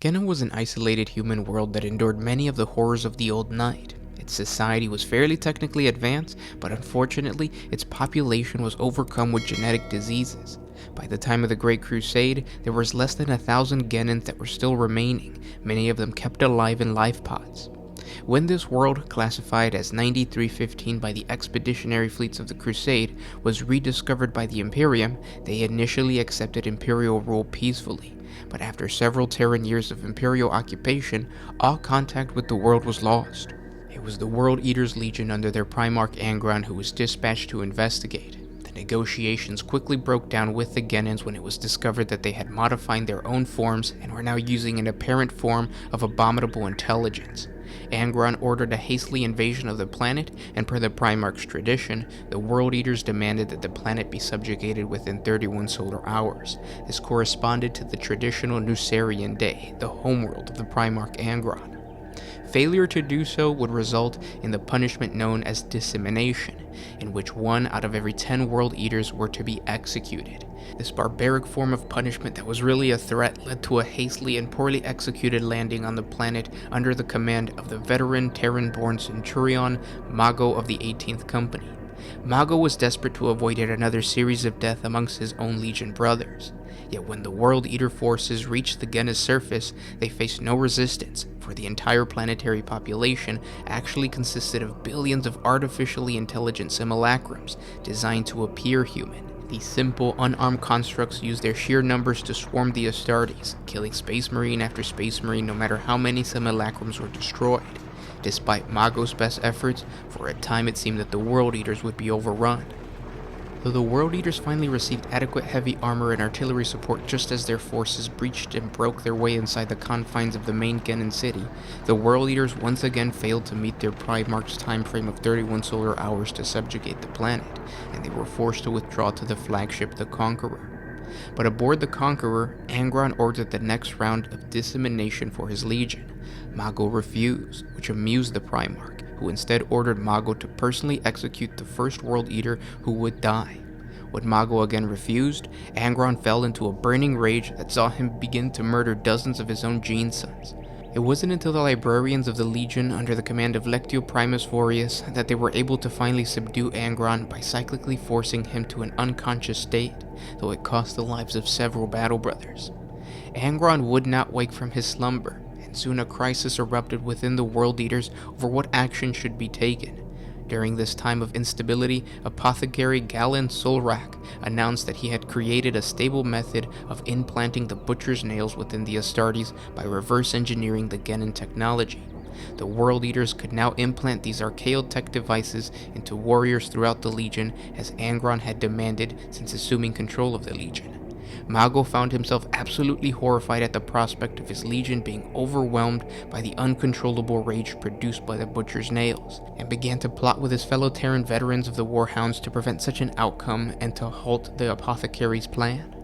Genin was an isolated human world that endured many of the horrors of the Old Night. Its society was fairly technically advanced, but unfortunately, its population was overcome with genetic diseases. By the time of the Great Crusade, there was less than 1,000 Genins that were still remaining, many of them kept alive in life pods. When this world, classified as 9315 by the expeditionary fleets of the Crusade, was rediscovered by the Imperium, they initially accepted Imperial rule peacefully. But after several Terran years of Imperial occupation, all contact with the world was lost. It was the World Eaters Legion under their Primarch Angron who was dispatched to investigate. The negotiations quickly broke down with the Genins when it was discovered that they had modified their own forms and were now using an apparent form of abominable intelligence. Angron ordered a hasty invasion of the planet, and per the Primarch's tradition, the World Eaters demanded that the planet be subjugated within 31 solar hours. This corresponded to the traditional Nucerian day, the homeworld of the Primarch Angron. Failure to do so would result in the punishment known as dissemination, in which 1 out of every 10 World Eaters were to be executed. This barbaric form of punishment that was really a threat led to a hastily and poorly executed landing on the planet under the command of the veteran Terran-born Centurion Mago of the 18th Company. Mago was desperate to avoid yet another series of death amongst his own Legion brothers. Yet when the World Eater forces reached the Genis surface, they faced no resistance, for the entire planetary population actually consisted of billions of artificially intelligent simulacrums designed to appear human. These simple, unarmed constructs used their sheer numbers to swarm the Astartes, killing Space Marine after Space Marine no matter how many simulacrums were destroyed. Despite Mago's best efforts, for a time it seemed that the World Eaters would be overrun. Though the World Eaters finally received adequate heavy armor and artillery support just as their forces breached and broke their way inside the confines of the main Genin city, the World Eaters once again failed to meet their Primarch's time frame of 31 solar hours to subjugate the planet, and they were forced to withdraw to the flagship the Conqueror. But aboard the Conqueror, Angron ordered the next round of dissemination for his legion. Mago refused, which amused the Primarch, who instead ordered Mago to personally execute the first World Eater who would die. When Mago again refused, Angron fell into a burning rage that saw him begin to murder dozens of his own gene sons. It wasn't until the librarians of the Legion under the command of Lectio Primus Furius that they were able to finally subdue Angron by cyclically forcing him to an unconscious state, though it cost the lives of several battle brothers. Angron would not wake from his slumber, and soon a crisis erupted within the World Eaters over what action should be taken. During this time of instability, Apothecary Galen Solrak announced that he had created a stable method of implanting the Butcher's nails within the Astartes by reverse engineering the Genin technology. The World Eaters could now implant these archaeotech devices into warriors throughout the Legion, as Angron had demanded since assuming control of the Legion. Mago found himself absolutely horrified at the prospect of his legion being overwhelmed by the uncontrollable rage produced by the Butcher's nails, and began to plot with his fellow Terran veterans of the Warhounds to prevent such an outcome and to halt the Apothecary's plan.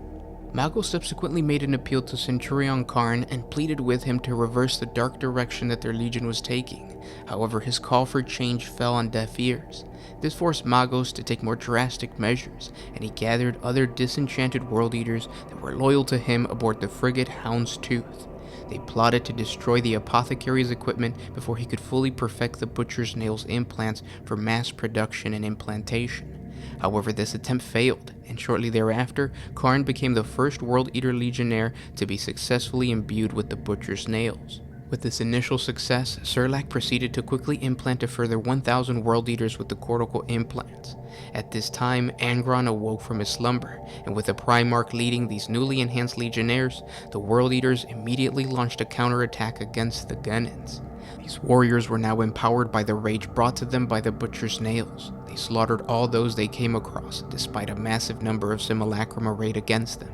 Mago subsequently made an appeal to Centurion Karn and pleaded with him to reverse the dark direction that their legion was taking. However, his call for change fell on deaf ears. This forced Magos to take more drastic measures, and he gathered other disenchanted World Eaters that were loyal to him aboard the frigate Hound's Tooth. They plotted to destroy the Apothecary's equipment before he could fully perfect the Butcher's nails implants for mass production and implantation. However, this attempt failed, and shortly thereafter, Karn became the first World Eater Legionnaire to be successfully imbued with the Butcher's nails. With this initial success, Serlak proceeded to quickly implant a further 1,000 World Eaters with the cortical implants. At this time, Angron awoke from his slumber, and with the Primarch leading these newly enhanced Legionnaires, the World Eaters immediately launched a counterattack against the Genins. These warriors were now empowered by the rage brought to them by the Butcher's nails. They slaughtered all those they came across, despite a massive number of simulacrum arrayed against them.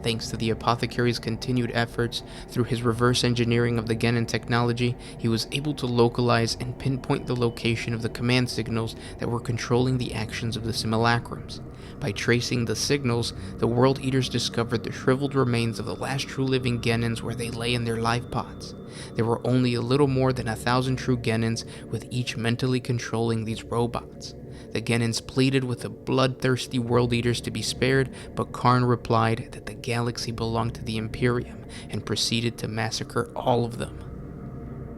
Thanks to the Apothecary's continued efforts, through his reverse engineering of the Genin technology, he was able to localize and pinpoint the location of the command signals that were controlling the actions of the simulacrums. By tracing the signals, the World Eaters discovered the shriveled remains of the last true living Genins where they lay in their life pods. There were only a little more than 1,000 true Genins, with each mentally controlling these robots. The Genins pleaded with the bloodthirsty World Eaters to be spared, but Karn replied that the galaxy belonged to the Imperium and proceeded to massacre all of them.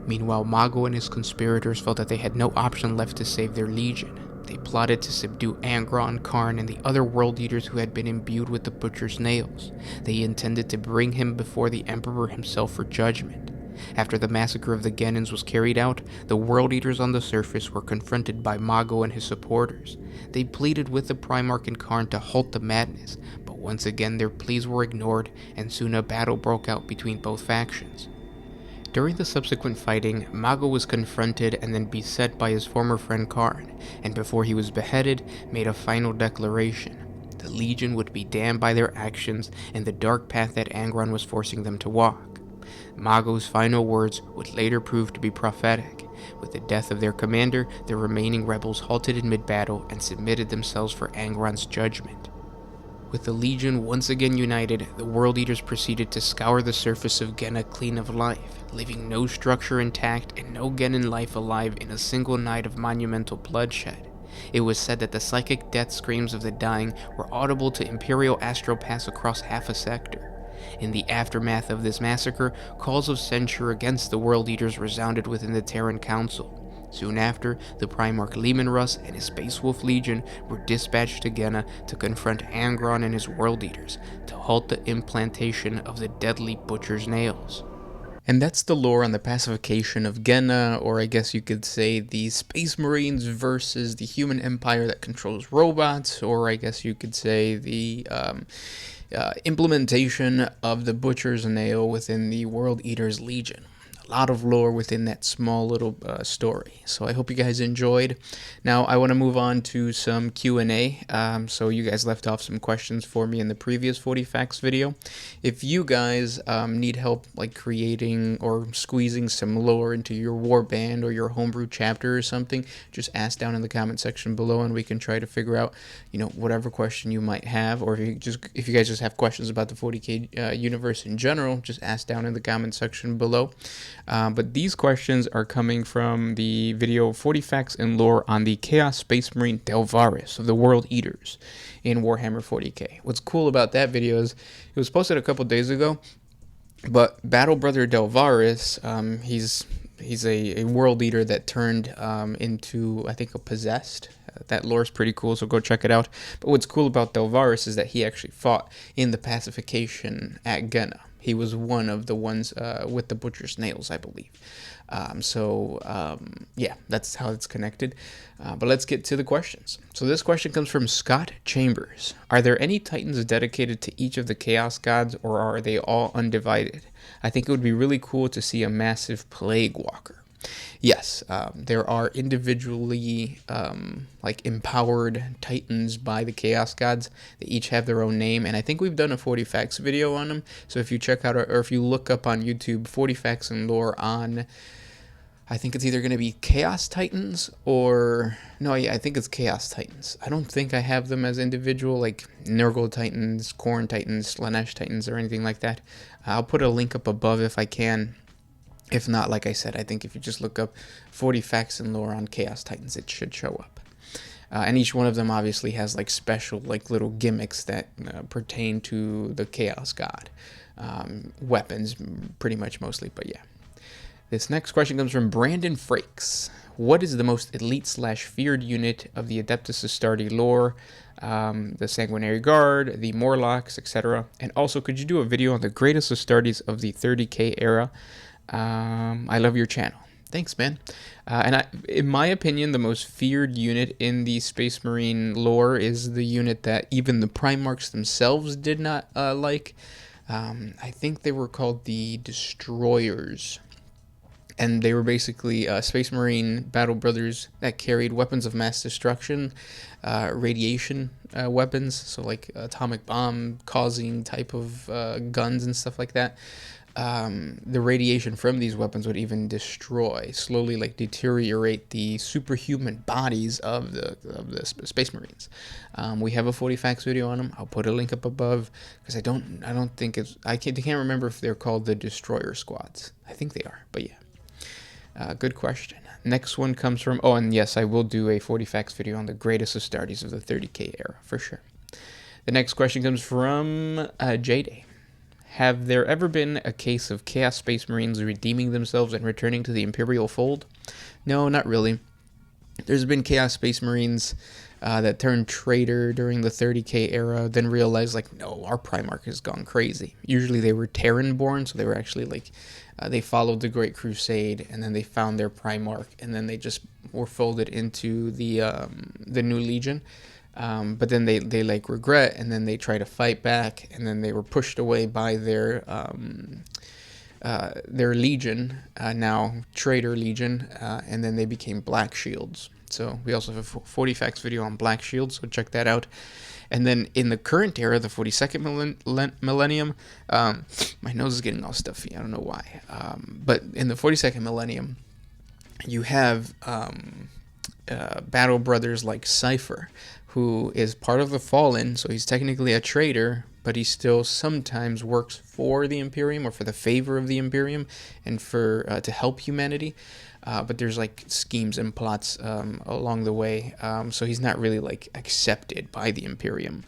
Meanwhile, Mago and his conspirators felt that they had no option left to save their legion. They plotted to subdue Angron, Karn, and the other World Eaters who had been imbued with the Butcher's Nails. They intended to bring him before the Emperor himself for judgment. After the massacre of the Genins was carried out, the World Eaters on the surface were confronted by Mago and his supporters. They pleaded with the Primarch and Karn to halt the madness, but once again their pleas were ignored, and soon a battle broke out between both factions. During the subsequent fighting, Mago was confronted and then beset by his former friend Karn, and before he was beheaded, made a final declaration. The Legion would be damned by their actions and the dark path that Angron was forcing them to walk. Mago's final words would later prove to be prophetic. With the death of their commander, the remaining rebels halted in mid-battle and submitted themselves for Angron's judgment. With the Legion once again united, the World Eaters proceeded to scour the surface of Genna clean of life, leaving no structure intact and no Genin life alive in a single night of monumental bloodshed. It was said that the psychic death screams of the dying were audible to Imperial astropaths across half a sector. In the aftermath of this massacre, calls of censure against the World Eaters resounded within the Terran Council. Soon after, the Primarch Leman Russ and his Space Wolf Legion were dispatched to Genna to confront Angron and his World Eaters, to halt the implantation of the deadly Butcher's Nails. And that's the lore on the pacification of Genna, or I guess you could say the Space Marines versus the human empire that controls robots, or I guess you could say the implementation of the Butcher's Nail within the World Eaters Legion. A lot of lore within that small little story. So I hope you guys enjoyed. Now I want to move on to some Q&A. So you guys left off some questions for me in the previous 40 Facts video. If you guys need help like creating or squeezing some lore into your warband or your homebrew chapter or something, just ask down in the comment section below and we can try to figure out, you know, whatever question you might have, or if you guys just have questions about the 40K universe in general, just ask down in the comment section below. But these questions are coming from the video 40 Facts and Lore on the Chaos Space Marine Delvaris of the World Eaters in Warhammer 40K. What's cool about that video is it was posted a couple days ago, but Battle Brother Delvaris, he's a World Eater that turned into, I think, a Possessed. That lore is pretty cool, so go check it out. But what's cool about Delvaris is that he actually fought in the pacification at Genna. He was one of the ones with the Butcher's Nails, I believe. Yeah, that's how it's connected. But let's get to the questions. So this question comes from Scott Chambers. Are there any Titans dedicated to each of the Chaos Gods, or are they all undivided? I think it would be really cool to see a massive Plague Walker. Yes, there are individually like empowered Titans by the Chaos Gods. They each have their own name, and I think we've done a 40 Facts video on them. So if you check out, or if you look up on YouTube, 40 Facts and Lore on, I think it's either going to be Chaos Titans or, no, yeah, I think it's Chaos Titans. I don't think I have them as individual, like Nurgle Titans, Khorne Titans, Slanesh Titans, or anything like that. I'll put a link up above if I can. If not, like I said, I think if you just look up 40 Facts and Lore on Chaos Titans, it should show up. And each one of them obviously has like special like little gimmicks that pertain to the Chaos God. Weapons, pretty much mostly, but yeah. This next question comes from Brandon Frakes. What is the most elite/feared unit of the Adeptus Astarte lore? The Sanguinary Guard, the Morlocks, etc. And also, could you do a video on the greatest Astartes of the 30K era? I love your channel. Thanks, man. In my opinion, the most feared unit in the Space Marine lore is the unit that even the Primarchs themselves did not like. I think they were called the Destroyers. And they were basically Space Marine battle brothers that carried weapons of mass destruction, radiation weapons, so like atomic bomb causing type of guns and stuff like that. The radiation from these weapons would even slowly like deteriorate the superhuman bodies of the Space Marines. We have a 40 Facts video on them. I'll put a link up above because I don't think I can't remember if they're called the Destroyer Squads. I think they are, but yeah. Good question. Next one comes from, oh, and yes, I will do a 40 facts video on the greatest Astartes of the 30K era, for sure. The next question comes from J-Day. Have there ever been a case of Chaos Space Marines redeeming themselves and returning to the Imperial fold? No, not really. There's been Chaos Space Marines that turned traitor during the 30K era, then realized, like, no, our Primarch has gone crazy. Usually they were Terran-born, so they were actually, like, they followed the Great Crusade, and then they found their Primarch, and then they just were folded into the New Legion. But then they like regret, and then they try to fight back, and then they were pushed away by their legion, now traitor legion, and then they became Black Shields. So we also have a 40 facts video on Black Shields, so check that out. And then in the current era, the 42nd millennium, my nose is getting all stuffy, I don't know why, but in the 42nd millennium, you have battle brothers like Cypher, who is part of the Fallen, so he's technically a traitor, but he still sometimes works for the Imperium or for the favor of the Imperium and for to help humanity. But there's like schemes and plots along the way, so he's not really like accepted by the Imperium,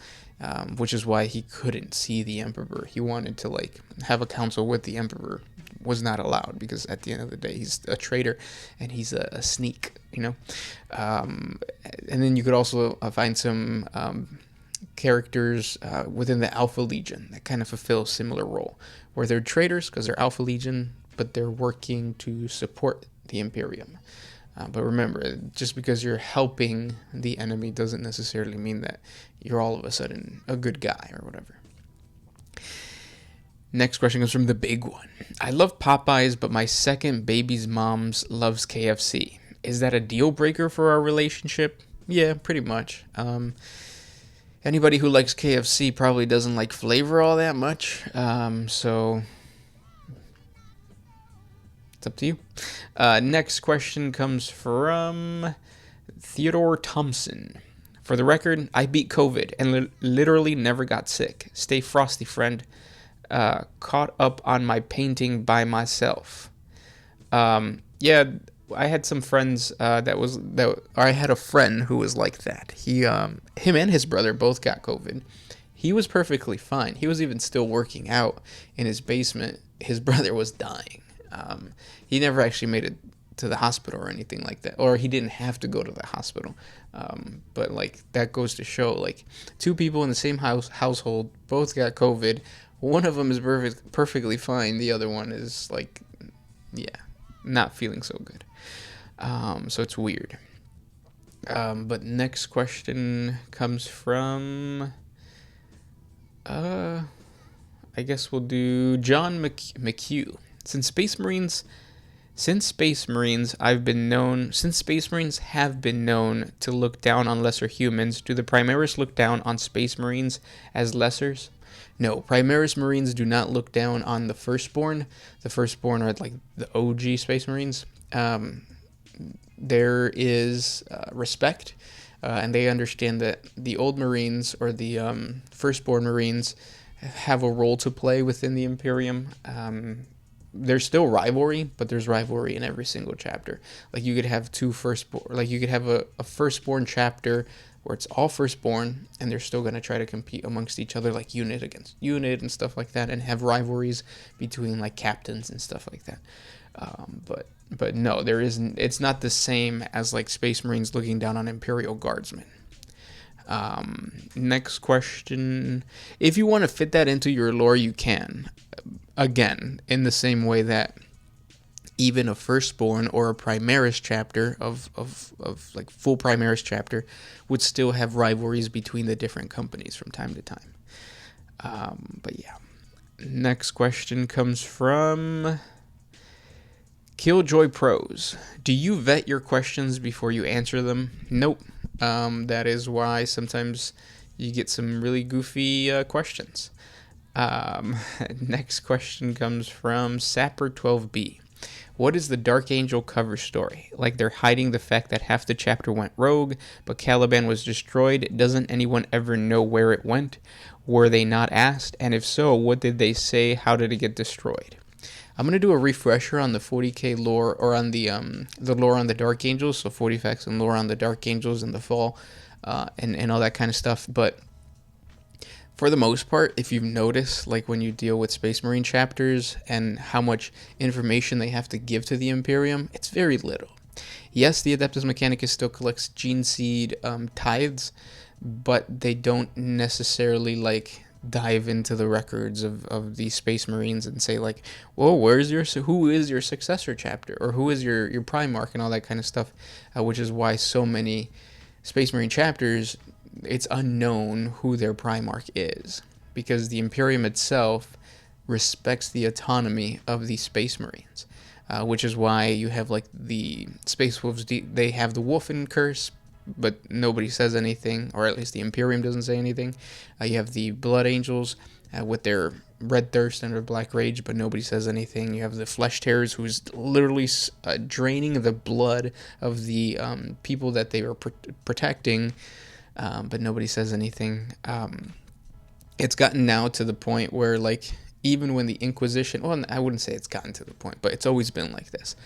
which is why he couldn't see the Emperor. He wanted to like have a council with the Emperor, was not allowed, because at the end of the day he's a traitor and he's a sneak, you know. And then you could also find some characters within the Alpha Legion that kind of fulfill a similar role, where they're traitors because they're Alpha Legion, but they're working to support the Imperium. But remember, just because you're helping the enemy doesn't necessarily mean that you're all of a sudden a good guy or whatever. Next question comes from the big one. I love Popeyes, but my second baby's mom loves KFC. Is that a deal breaker for our relationship? Yeah, pretty much. Anybody who likes KFC probably doesn't like flavor all that much. So it's up to you. Next question comes from Theodore Thompson. For the record, I beat COVID and literally never got sick. Stay frosty, friend. Caught up on my painting by myself. Yeah, I had some friends I had a friend who was like that. Him and his brother both got COVID. He was perfectly fine. He was even still working out in his basement. His brother was dying. He never actually made it to the hospital or anything like that, or he didn't have to go to the hospital. But like that goes to show, like, two people in the same household both got COVID. One of them is perfectly fine. The other one is like, yeah, not feeling so good. So it's weird. But next question comes from, I guess we'll do John McHugh. Since Space Marines have been known to look down on lesser humans, do the Primaris look down on Space Marines as lessers? No, Primaris Marines do not look down on the Firstborn. The Firstborn are like the OG Space Marines. There is respect, and they understand that the old Marines, or the Firstborn Marines, have a role to play within the Imperium. There's still rivalry, but there's rivalry in every single chapter. Like, you could have two Firstborn, like you could have a Firstborn chapter where it's all Firstborn, and they're still going to try to compete amongst each other, like unit against unit and stuff like that, and have rivalries between like captains and stuff like that. But no, there isn't. It's not the same as like Space Marines looking down on Imperial Guardsmen. Next question. If you want to fit that into your lore, you can. Again, in the same way that even a Firstborn or a Primaris chapter of like full Primaris chapter would still have rivalries between the different companies from time to time. But yeah. Next question comes from Killjoy Pros. Do you vet your questions before you answer them? Nope. That is why sometimes you get some really goofy questions. Next question comes from Sapper12B. What is the Dark Angel cover story? Like they're hiding the fact that half the chapter went rogue, but Caliban was destroyed. Doesn't anyone ever know where it went? Were they not asked? And if so, what did they say? How did it get destroyed? I'm gonna do a refresher on the 40K lore, or on the lore on the Dark Angels, so 40 facts and lore on the Dark Angels in the fall, and all that kind of stuff. But for the most part, if you've noticed, like when you deal with Space Marine chapters and how much information they have to give to the Imperium, it's very little. Yes, the Adeptus Mechanicus still collects gene seed tithes, but they don't necessarily like dive into the records of these Space Marines and say like, whoa, who is your successor chapter, or who is your Primarch, and all that kind of stuff, which is why so many Space Marine chapters, it's unknown who their Primarch is, because the Imperium itself respects the autonomy of the Space Marines, which is why you have like the Space Wolves, they have the Wolfen curse, but nobody says anything, or at least the Imperium doesn't say anything. You have the Blood Angels with their Red Thirst and their Black Rage, but nobody says anything. You have the Flesh Tearers, who's literally draining the blood of the people that they were protecting, but nobody says anything. It's gotten now to the point where, like, even when the Inquisition, well, I wouldn't say it's gotten to the point, but it's always been like this.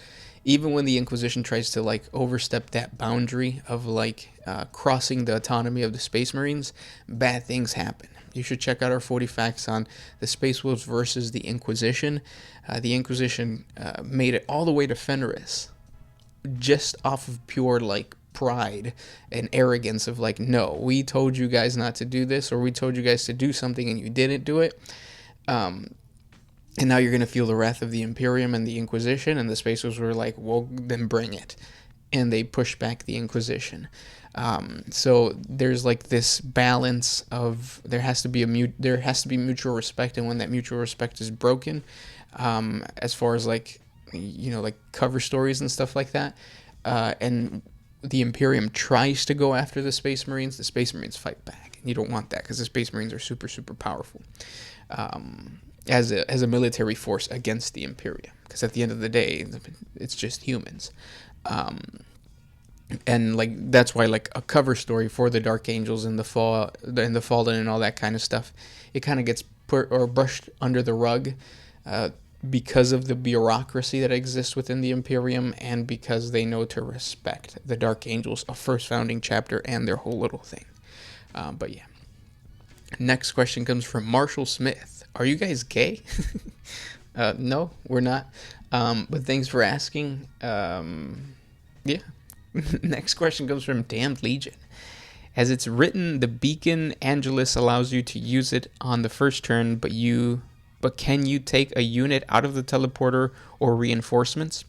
Even when the Inquisition tries to, like, overstep that boundary of, like, crossing the autonomy of the Space Marines, bad things happen. You should check out our 40 facts on the Space Wolves versus the Inquisition. The Inquisition made it all the way to Fenris just off of pure, like, pride and arrogance of, like, no, we told you guys not to do this, or we told you guys to do something and you didn't do it. And now you're going to feel the wrath of the Imperium and the Inquisition, and the Space Wolves were like, well, then bring it. And they pushed back the Inquisition. So there's like this balance of there has to be mutual respect, and when that mutual respect is broken, as far as like, you know, like cover stories and stuff like that, and the Imperium tries to go after the Space Marines fight back. And you don't want that, because the Space Marines are super, super powerful. As a military force against the Imperium, because at the end of the day, it's just humans, and like that's why like a cover story for the Dark Angels in the Fallen and all that kind of stuff, it kind of gets put or brushed under the rug, because of the bureaucracy that exists within the Imperium, and because they know to respect the Dark Angels, a first founding chapter, and their whole little thing. But yeah. Next question comes from Marshall Smith. Are you guys gay? No, we're not. But thanks for asking. Yeah. Next question comes from Damned Legion. As it's written, the Beacon Angelus allows you to use it on the first turn, but can you take a unit out of the teleporter or reinforcements?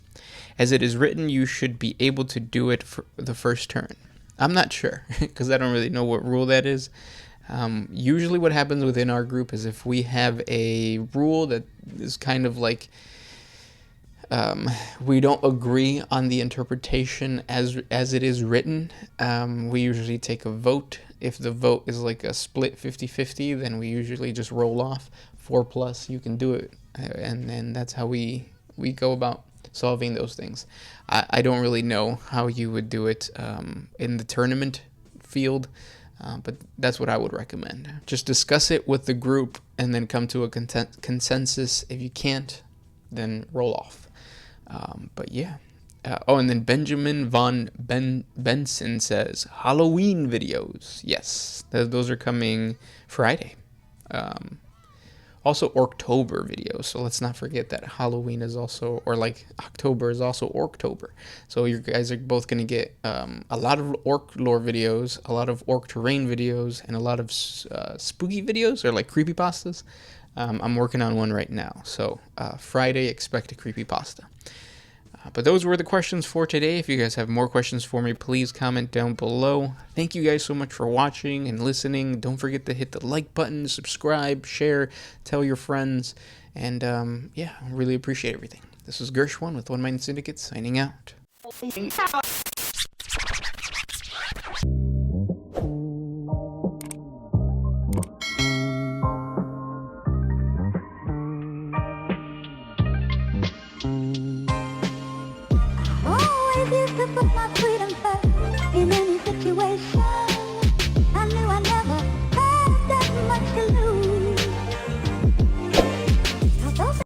As it is written, you should be able to do it for the first turn. I'm not sure, because I don't really know what rule that is. Usually what happens within our group is if we have a rule that is kind of like, we don't agree on the interpretation as it is written, we usually take a vote. If the vote is like a split 50-50, then we usually just roll off 4+, you can do it, and then that's how we go about solving those things. I don't really know how you would do it in the tournament field, but that's what I would recommend. Just discuss it with the group and then come to a consensus. If you can't, then roll off. But yeah. And then Benjamin von Benson says, Halloween videos. Yes, those are coming Friday. Also Orktober videos, so let's not forget that Halloween is also, or like October is also Orktober. So you guys are both going to get a lot of orc lore videos, a lot of orc terrain videos, and a lot of spooky videos, or like creepypastas. I'm working on one right now, so Friday, expect a creepypasta. But those were the questions for today. If you guys have more questions for me, please comment down below. Thank you guys so much for watching and listening. Don't forget to hit the like button, subscribe, share, tell your friends. And yeah, I really appreciate everything. This is Gershwin with One Mind Syndicate signing out. Always used to put my freedom first in any situation.